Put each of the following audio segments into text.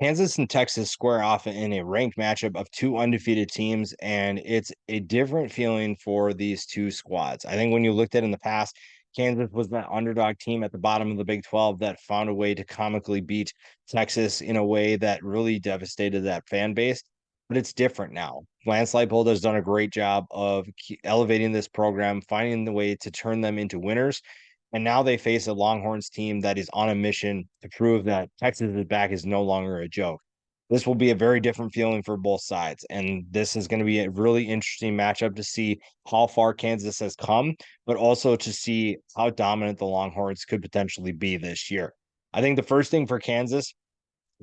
Kansas and Texas square off in a ranked matchup of two undefeated teams, and it's a different feeling for these two squads. I think when you looked at in the past, Kansas was that underdog team at the bottom of the Big 12 that found a way to comically beat Texas in a way that really devastated that fan base. But it's different now. Lance Leipold has done a great job of elevating this program, finding the way to turn them into winners. And now they face a Longhorns team that is on a mission to prove that Texas is back is no longer a joke. This will be a very different feeling for both sides. And this is going to be a really interesting matchup to see how far Kansas has come, but also to see how dominant the Longhorns could potentially be this year. I think the first thing for Kansas,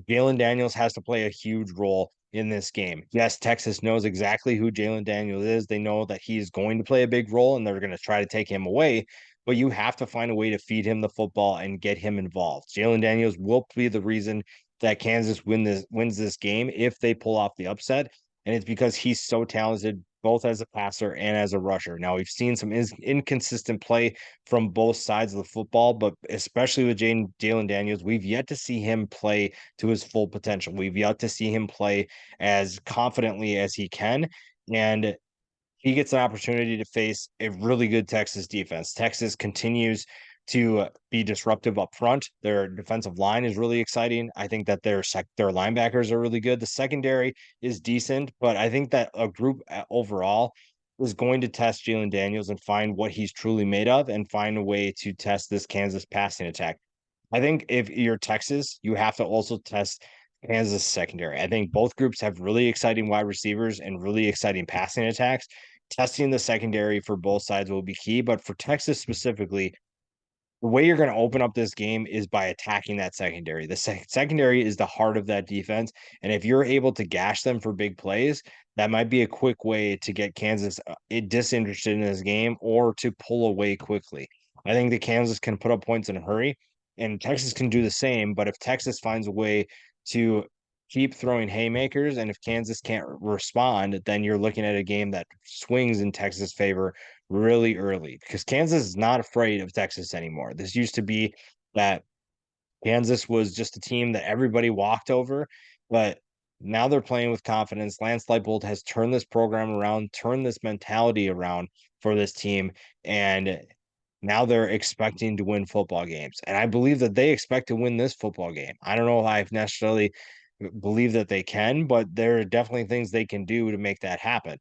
Jalen Daniels has to play a huge role in this game. Yes, Texas knows exactly who Jalen Daniels is. They know that he is going to play a big role and they're going to try to take him away, but you have to find a way to feed him the football and get him involved. Jalen Daniels will be the reason that Kansas wins this game if they pull off the upset. And it's because he's so talented both as a passer and as a rusher. Now we've seen some inconsistent play from both sides of the football, but especially with Jalen Daniels, we've yet to see him play to his full potential. We've yet to see him play as confidently as he can. And he gets an opportunity to face a really good Texas defense. Texas continues to be disruptive up front. Their defensive line is really exciting. I think that their linebackers are really good. The secondary is decent, but I think that a group overall is going to test Jalen Daniels and find what he's truly made of and find a way to test this Kansas passing attack. I think if you're Texas, you have to also test Kansas secondary. I think both groups have really exciting wide receivers and really exciting passing attacks. Testing the secondary for both sides will be key, but for Texas specifically, the way you're going to open up this game is by attacking that secondary. The secondary is the heart of that defense, and if you're able to gash them for big plays, that might be a quick way to get Kansas disinterested in this game or to pull away quickly. I think that Kansas can put up points in a hurry, and Texas can do the same. But if Texas finds a way to keep throwing haymakers, and if Kansas can't respond, then you're looking at a game that swings in Texas' favor really early because Kansas is not afraid of Texas anymore. This used to be that Kansas was just a team that everybody walked over, but now they're playing with confidence. Lance Leipold has turned this program around, turned this mentality around for this team, and now they're expecting to win football games. And I believe that they expect to win this football game. I don't know if I necessarily believe that they can, but there are definitely things they can do to make that happen.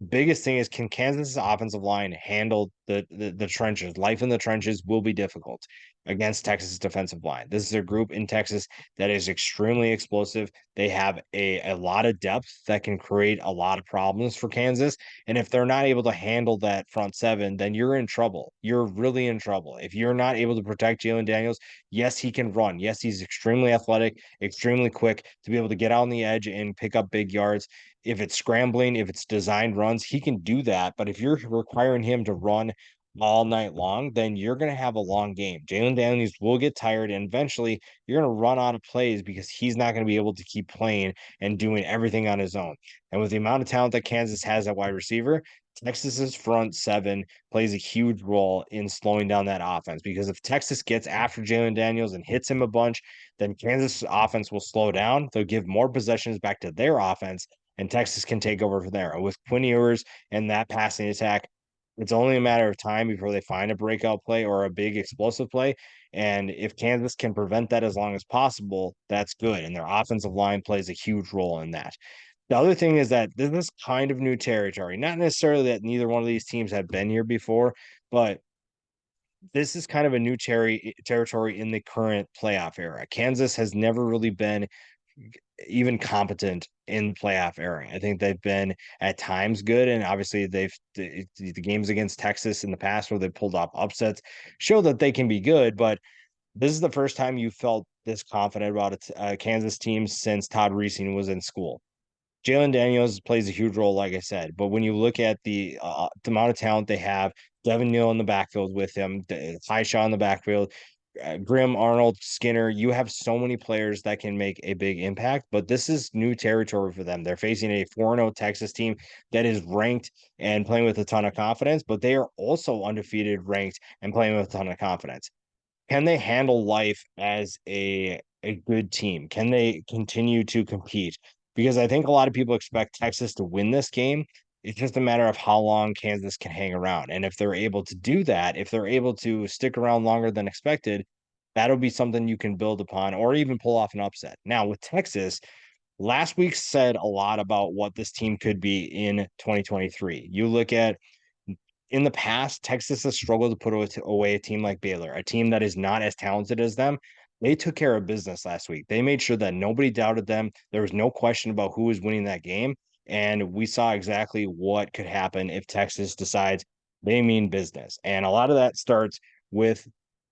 Biggest thing is, can Kansas's offensive line handle the trenches? Life in the trenches will be difficult against Texas defensive line. This is a group in Texas that is extremely explosive. They have a lot of depth that can create a lot of problems for Kansas. And if they're not able to handle that front seven, then you're in trouble. You're really in trouble. If you're not able to protect Jalen Daniels, yes, he can run. Yes, he's extremely athletic, extremely quick to be able to get out on the edge and pick up big yards. If it's scrambling, if it's designed runs, he can do that. But if you're requiring him to run all night long, then you're going to have a long game. Jalen Daniels will get tired, and eventually you're going to run out of plays because he's not going to be able to keep playing and doing everything on his own. And with the amount of talent that Kansas has at wide receiver, Texas's front seven plays a huge role in slowing down that offense because if Texas gets after Jalen Daniels and hits him a bunch, then Kansas offense will slow down. They'll give more possessions back to their offense, and Texas can take over from there. With Quinn Ewers and that passing attack, it's only a matter of time before they find a breakout play or a big explosive play. And if Kansas can prevent that as long as possible, that's good. And their offensive line plays a huge role in that. The other thing is that this is kind of new territory. Not necessarily that neither one of these teams have been here before, but this is kind of a new territory in the current playoff era. Kansas has never really been even competent in playoff era. I think they've been at times good, and obviously the games against Texas in the past where they pulled off upsets show that they can be good. But this is the first time you felt this confident about a Kansas team since Todd Reesing was in school. Jalen Daniels plays a huge role, like I said, but when you look at the amount of talent they have, Devin Neal in the backfield with him, Ty Shaw in the backfield, Grim, Arnold, Skinner, you have so many players that can make a big impact, but this is new territory for them. They're facing a 4-0 Texas team that is ranked and playing with a ton of confidence, but they are also undefeated, ranked, and playing with a ton of confidence. Can they handle life as a a good team? Can they continue to compete? Because I think a lot of people expect Texas to win this game. It's just a matter of how long Kansas can hang around. And if they're able to do that, if they're able to stick around longer than expected, that'll be something you can build upon or even pull off an upset. Now, with Texas, last week said a lot about what this team could be in 2023. You look at in the past, Texas has struggled to put away a team like Baylor, a team that is not as talented as them. They took care of business last week. They made sure that nobody doubted them. There was no question about who was winning that game. And we saw exactly what could happen if Texas decides they mean business. And a lot of that starts with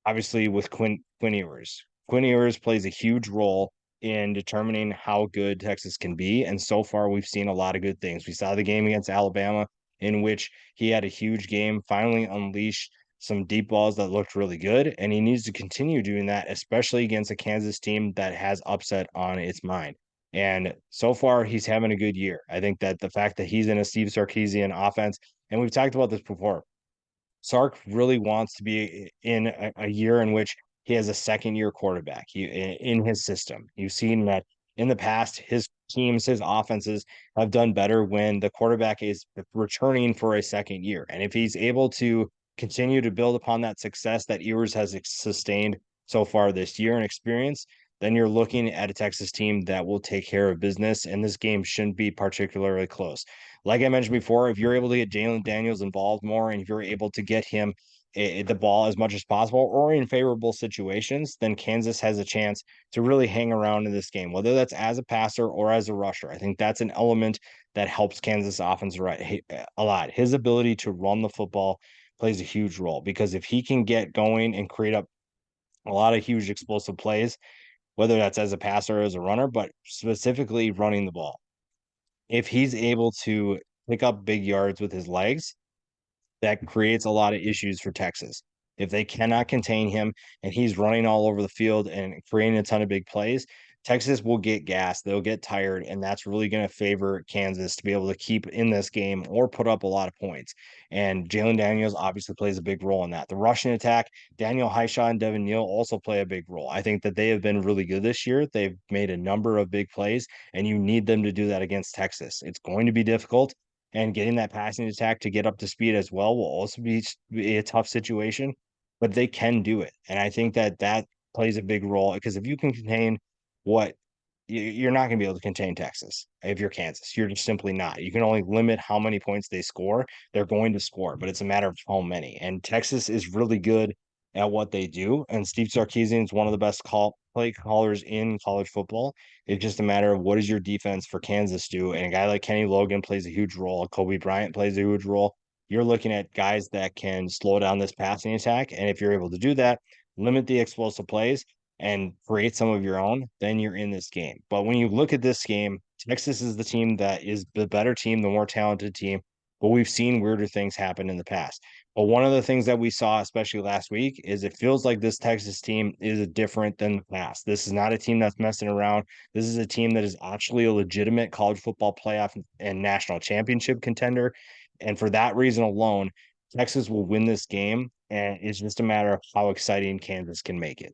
obviously with Quinn Ewers. Quinn Ewers plays a huge role in determining how good Texas can be. And so far, we've seen a lot of good things. We saw the game against Alabama, in which he had a huge game, finally unleashed some deep balls that looked really good. And he needs to continue doing that, especially against a Kansas team that has upset on its mind. And so far, he's having a good year. I think that the fact that he's in a Steve Sarkisian offense, and we've talked about this before, Sark really wants to be in a year in which he has a second year quarterback in his system. You've seen that in the past, his teams, his offenses have done better when the quarterback is returning for a second year. And if he's able to continue to build upon that success that Ewers has sustained so far this year and experience, then you're looking at a Texas team that will take care of business. And this game shouldn't be particularly close. Like I mentioned before, if you're able to get Jalen Daniels involved more and if you're able to get him the ball as much as possible or in favorable situations, then Kansas has a chance to really hang around in this game, whether that's as a passer or as a rusher. I think that's an element that helps Kansas offense a lot. His ability to run the football plays a huge role because if he can get going and create up a lot of huge explosive plays, whether that's as a passer or as a runner, but specifically running the ball, if he's able to pick up big yards with his legs, that creates a lot of issues for Texas. If they cannot contain him and he's running all over the field and creating a ton of big plays, Texas will get gassed. They'll get tired, and that's really going to favor Kansas to be able to keep in this game or put up a lot of points. And Jalen Daniels obviously plays a big role in that. The rushing attack, Daniel Hishaw and Devin Neal also play a big role. I think that they have been really good this year. They've made a number of big plays, and you need them to do that against Texas. It's going to be difficult and getting that passing attack to get up to speed as well will also be a tough situation, but they can do it. And I think that that plays a big role because if you can contain what you're not going to be able to contain Texas if you're Kansas. You're just simply not. You can only limit how many points they score. They're going to score, but it's a matter of how many. And Texas is really good at what they do. And Steve Sarkisian is one of the best play callers in college football. It's just a matter of what does your defense for Kansas do? And a guy like Kenny Logan plays a huge role. Kobe Bryant plays a huge role. You're looking at guys that can slow down this passing attack. And if you're able to do that, limit the explosive plays and create some of your own, then you're in this game. But when you look at this game, Texas is the team that is the better team, the more talented team. But we've seen weirder things happen in the past. But one of the things that we saw, especially last week, is it feels like this Texas team is different than the past. This is not a team that's messing around. This is a team that is actually a legitimate college football playoff and national championship contender. And for that reason alone, Texas will win this game. And it's just a matter of how exciting Kansas can make it.